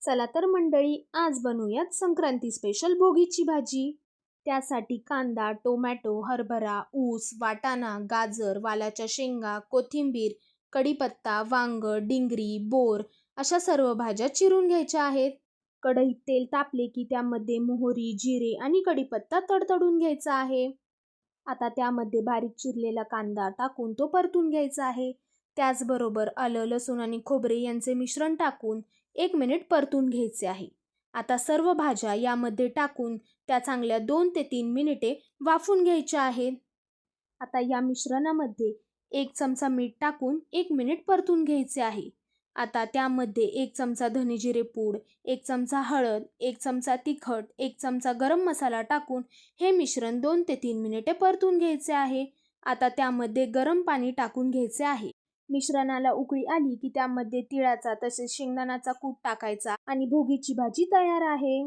चला तर मंडळी, आज बनवूयात संक्रांती स्पेशल भोगीची भाजी. त्यासाठी कांदा, टोमॅटो, हरभरा, ऊस, वाटाणा, गाजर, वालाच्या शेंगा, कोथिंबीर, कढीपत्ता, वांग, डिंगरी, बोर अशा सर्व भाज्या चिरून घ्यायच्या आहेत. कढईत तेल तापले की त्यामध्ये मोहरी, जिरे आणि कढीपत्ता तडतडून घ्यायचा आहे. आता त्यामध्ये बारीक चिरलेला कांदा टाकून तो परतून घ्यायचा आहे. त्याचबरोबर आलं, लसूण आणि खोबरे यांचे मिश्रण टाकून 1 मिनिट परतून घ्यायचे आहे. आता सर्व भाज्या यामध्ये टाकून त्या चांगल्या 2 ते 3 मिनिटे वाफून घ्यायच्या आहेत. आता या मिश्रणामध्ये 1 चमचा मीठ टाकून 1 मिनिट परतून घ्यायचे आहे. आता त्यामध्ये 1 चमचा धने जिरे पूड, 1 चमचा हळद, 1 चमचा तिखट, 1 चमचा गरम मसाला टाकून हे मिश्रण 2 ते 3 मिनिटे परतून घ्यायचे आहे. आता त्यामध्ये गरम पाणी टाकून घ्यायचे आहे. मिश्रणाला उकळी आली की त्यामध्ये तिळाचा तसेच शेंगदाण्याचा कूट टाकायचा आणि भोगीची भाजी तयार आहे.